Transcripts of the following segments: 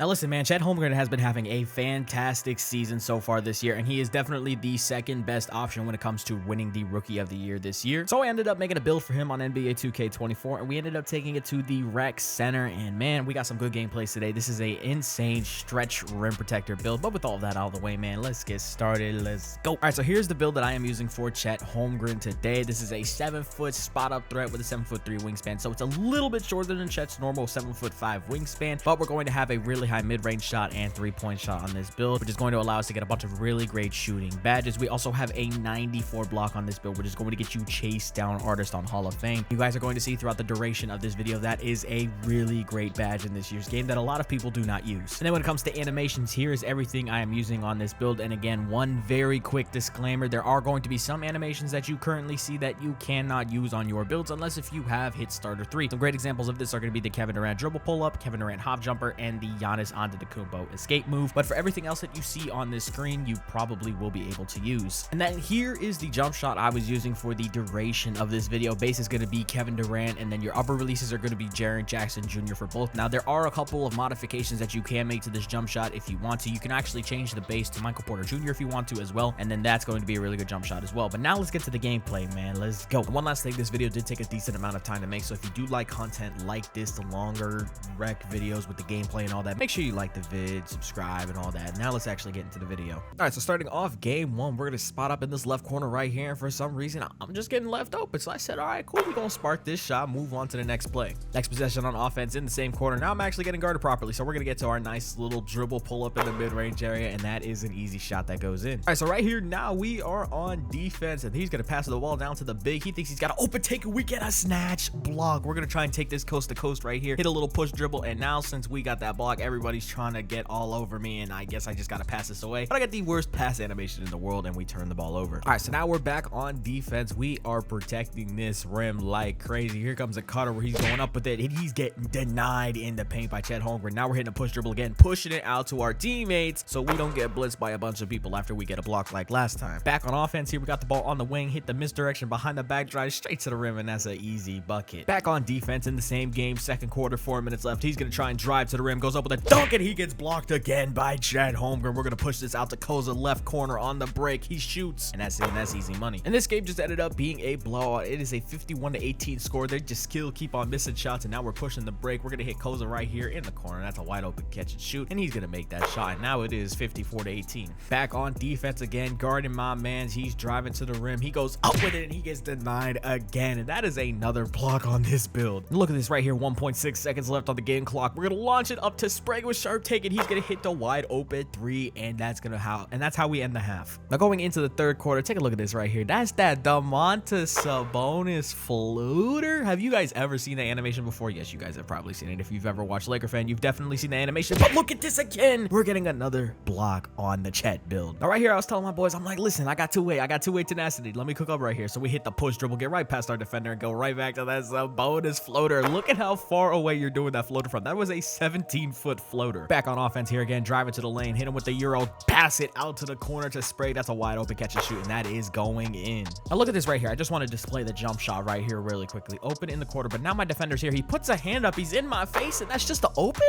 Now listen, man, Chet Holmgren has been having a fantastic season so far this year, and he is definitely the second best option when it comes to winning the Rookie of the Year this year. So I ended up making a build for him on NBA 2K24, and we ended up taking it to the rec center, and man, we got some good gameplays today. This is a insane stretch rim protector build, but with all that out of the way, man, let's get started. Let's go. All right, so here's the build that I am using for Chet Holmgren today. This is a 7-foot spot-up threat with a 7'3" wingspan, so it's a little bit shorter than Chet's normal 7'5" wingspan, but we're going to have a really high mid-range shot and three-point shot on this build, which is going to allow us to get a bunch of really great shooting badges. We also have a 94 block on this build, which is going to get you chase down artist on Hall of Fame. You guys are going to see throughout the duration of this video that is a really great badge in this year's game that a lot of people do not use. And then when it comes to animations, here is everything I am using on this build. And again, one very quick disclaimer, there are going to be some animations that you currently see that you cannot use on your builds unless if you have hit starter 3. Some great examples of this are going to be the Kevin Durant dribble pull-up, Kevin Durant hop jumper, and the Giannis Antetokounmpo escape move. But for everything else that you see on this screen, you probably will be able to use. And then here is the jump shot I was using for the duration of this video. Base is going to be Kevin Durant, and then your upper releases are going to be Jaren Jackson Jr. for both. Now, there are a couple of modifications that you can make to this jump shot if you want to. You can actually change the base to Michael Porter Jr. if you want to as well, and then that's going to be a really good jump shot as well. But now let's get to the gameplay, man. Let's go. And one last thing, this video did take a decent amount of time to make, so if you do like content like this, the longer rec videos with the gameplay and all that, make sure you like the vid, subscribe, and all that. Now let's actually get into the video. All right, so starting off game one, we're gonna spot up in this left corner right here, and for some reason I'm just getting left open, so I said, all right, cool, we're gonna spark this shot, move on to the next play. Next possession on offense in the same corner. Now I'm actually getting guarded properly, so we're gonna get to our nice little dribble pull up in the mid-range area, and that is an easy shot that goes in. All right, so right here now we are on defense, and he's gonna pass the ball down to the big. He thinks he's got an open take, and we get a snatch block. We're gonna try and take this coast to coast right here, hit a little push dribble, and now since we got that block, everybody's trying to get all over me, and I guess I just gotta pass this away. But I got the worst pass animation in the world, and we turn the ball over. All right, so now we're back on defense. We are protecting this rim like crazy. Here comes a cutter where he's going up with it, and he's getting denied in the paint by Chet Holmgren. Now we're hitting a push dribble again, pushing it out to our teammates so we don't get blitzed by a bunch of people after we get a block like last time. Back on offense here, we got the ball on the wing, hit the misdirection behind the back, drive straight to the rim, and that's an easy bucket. Back on defense in the same game, second quarter, 4 minutes left. He's gonna try and drive to the rim, goes up with a dunk, and he gets blocked again by Chet Holmgren. We're gonna push this out to Koza, left corner on the break. He shoots, and that's it, and that's easy money. And this game just ended up being a blowout. It is a 51-18 score. They just still keep on missing shots, and now we're pushing the break. We're gonna hit Koza right here in the corner. That's a wide open catch and shoot, and he's gonna make that shot. And now it is 54-18. Back on defense again, guarding my man. He's driving to the rim. He goes up with it, and he gets denied again. And that is another block on this build. And look at this right here. 1.6 seconds left on the game clock. We're gonna launch it up to Sprague with sharp take, and he's gonna hit the wide open 3, and that's how we end the half. Now going into the third quarter, take a look at this right here. That's that Domantas Sabonis floater. Have you guys ever seen the animation before? Yes, you guys have probably seen it. If you've ever watched Laker fan, you've definitely seen the animation. But look at this again. We're getting another block on the Chet build. Now right here, I was telling my boys, I'm like, listen, I got two-way tenacity. Let me cook up right here. So we hit the push dribble, get right past our defender, and go right back to that Sabonis floater. Look at how far away you're doing that floater from. That was a 17-foot floater. Back on offense here again, driving to the lane, hit him with the Euro, pass it out to the corner to Sprague. That's a wide open catch and shoot, and that is going in. Now look at this right here. I just want to display the jump shot right here really quickly. Open in the quarter, but now my defender's here. He puts a hand up. He's in my face, and that's just the open?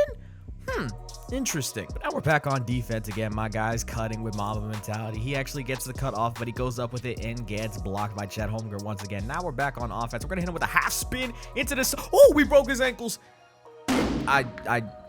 Interesting. But now we're back on defense again. My guy's cutting with Mamba mentality. He actually gets the cut off, but he goes up with it and gets blocked by Chet Holmgren once again. Now we're back on offense. We're going to hit him with a half spin into this. Oh, we broke his ankles.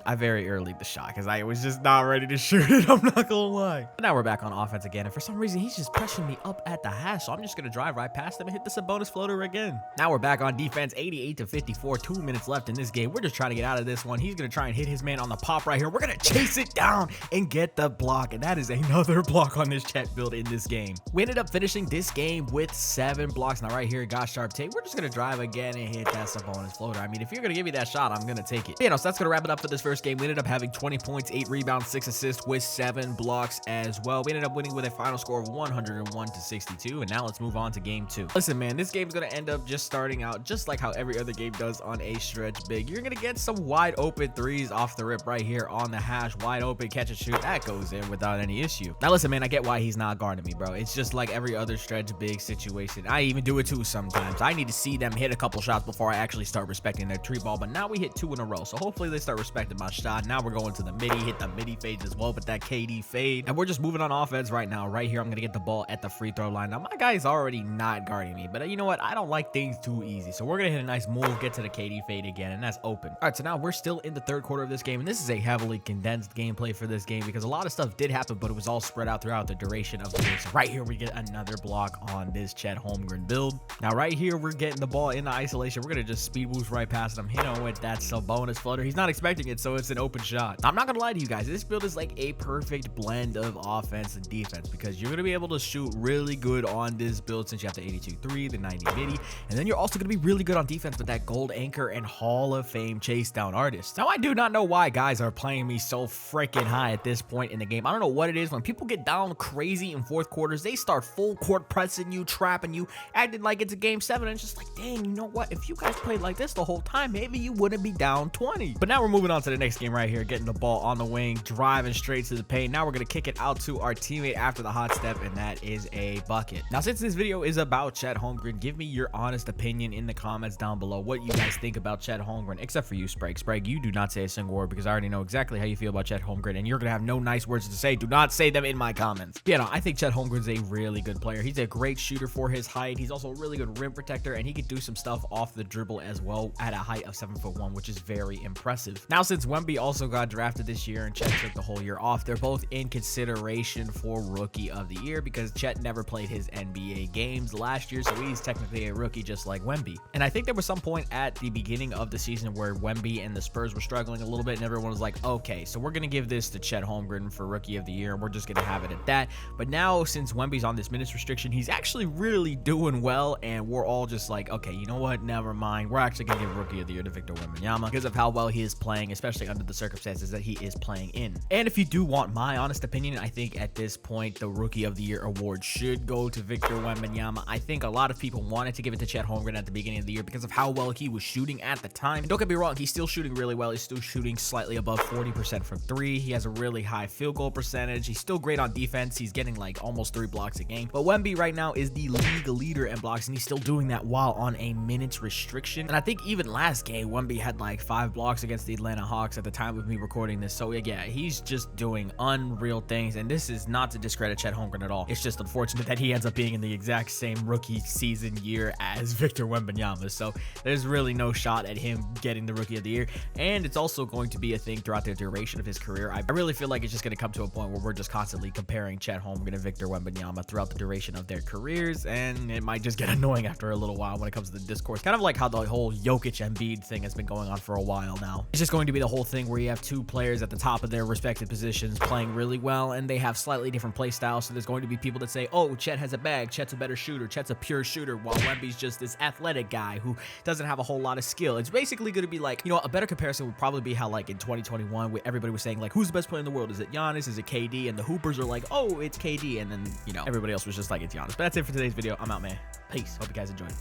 I very early the shot because I was just not ready to shoot it. I'm not gonna lie. But now we're back on offense again, and for some reason he's just pressing me up at the hash, so I'm just gonna drive right past him and hit the Sabonis floater again. Now we're back on defense, 88-54, 2 minutes left in this game. We're just trying to get out of this one. He's gonna try and hit his man on the pop right here. We're gonna chase it down and get the block, and that is another block on this Chet build in this game. We ended up finishing this game with 7 blocks. Now right here, got sharp take. We're just gonna drive again and hit that Sabonis floater. I mean, if you're gonna give me that shot, I'm gonna take it. So that's gonna wrap it up for this first game. We ended up having 20 points, 8 rebounds, 6 assists with 7 blocks as well. We ended up winning with a final score of 101-62, and now let's move on to game 2. Listen, man, this game's gonna end up just starting out just like how every other game does on a stretch big. You're gonna get some wide open threes off the rip right here on the hash. Wide open catch and shoot. That goes in without any issue. Now listen, man, I get why he's not guarding me, bro. It's just like every other stretch big situation. I even do it too sometimes. I need to see them hit a couple shots before I actually start respecting their tree ball, but now we hit 2 in a row, so hopefully they start respecting my shot. Now we're going to the midi, hit the midi fade as well, but that KD fade. And we're just moving on offense right now. Right here, I'm going to get the ball at the free throw line. Now, my guy's already not guarding me, but you know what? I don't like things too easy. So we're going to hit a nice move, get to the KD fade again, and that's open. All right, so now we're still in the third quarter of this game, and this is a heavily condensed gameplay for this game because a lot of stuff did happen, but it was all spread out throughout the duration of the game. So right here, we get another block on this Chet Holmgren build. Now, right here, we're getting the ball in the isolation. We're going to just speed boost right past him, hit him with that bonus flutter. He's not expecting it, so it's an open shot. I'm not going to lie to you guys. This build is like a perfect blend of offense and defense because you're going to be able to shoot really good on this build since you have the 82-3, the 90 midi, and then you're also going to be really good on defense with that gold anchor and Hall of Fame chase down artist. Now, I do not know why guys are playing me so freaking high at this point in the game. I don't know what it is. When people get down crazy in fourth quarters, they start full court pressing you, trapping you, acting like it's a game 7, and it's just like, dang, you know what? If you guys played like this the whole time, maybe you wouldn't be down 20. But now we're moving on to the next game right here, getting the ball on the wing, driving straight to the paint. Now we're going to kick it out to our teammate after the hot step, and that is a bucket. Now, since this video is about Chet Holmgren, give me your honest opinion in the comments down below what you guys think about Chet Holmgren, except for you, Sprague. Sprague, you do not say a single word because I already know exactly how you feel about Chet Holmgren, and you're going to have no nice words to say. Do not say them in my comments. Yeah, no, I think Chet Holmgren's a really good player. He's a great shooter for his height. He's also a really good rim protector, and he can do some stuff off the dribble as well at a height of 7'1", which is very impressive. Now, since Wemby also got drafted this year and Chet took the whole year off, they're both in consideration for Rookie of the Year because Chet never played his NBA games last year, so he's technically a rookie just like Wemby. And I think there was some point at the beginning of the season where Wemby and the Spurs were struggling a little bit, and everyone was like, okay, so we're going to give this to Chet Holmgren for Rookie of the Year, and we're just going to have it at that. But now, since Wemby's on this minutes restriction, he's actually really doing well, and we're all just like, okay, you know what? Never mind. We're actually going to give Rookie of the Year to Victor Wembanyama because of how well he is playing, especially under the circumstances that he is playing in. And if you do want my honest opinion, I think at this point, the Rookie of the Year award should go to Victor Wembanyama. I think a lot of people wanted to give it to Chet Holmgren at the beginning of the year because of how well he was shooting at the time. And don't get me wrong, he's still shooting really well. He's still shooting slightly above 40% from 3. He has a really high field goal percentage. He's still great on defense. He's getting like almost 3 blocks a game. But Wemby right now is the league leader in blocks, and he's still doing that while on a minutes restriction. And I think even last game, Wemby had like 5 blocks against the Atlanta Hawks at the time of me recording this. So yeah, he's just doing unreal things. And this is not to discredit Chet Holmgren at all. It's just unfortunate that he ends up being in the exact same rookie season year as Victor Wembanyama. So there's really no shot at him getting the Rookie of the Year. And it's also going to be a thing throughout the duration of his career. I really feel like it's just going to come to a point where we're just constantly comparing Chet Holmgren and Victor Wembanyama throughout the duration of their careers, and it might just get annoying after a little while when it comes to the discourse. Kind of like how the whole Jokic Embiid thing has been going on for a while now. It's just going to be the whole thing where you have 2 players at the top of their respective positions playing really well, and they have slightly different play styles. So there's going to be people that say, oh, Chet has a bag, Chet's a better shooter, Chet's a pure shooter, while Wemby's just this athletic guy who doesn't have a whole lot of skill. It's basically going to be like, you know, a better comparison would probably be how like in 2021 where everybody was saying like, who's the best player in the world? Is it Giannis? Is it KD? And the Hoopers are like, oh, it's KD. And then, you know, everybody else was just like, it's Giannis. But that's it for today's video. I'm out, man. Peace. Hope you guys enjoyed.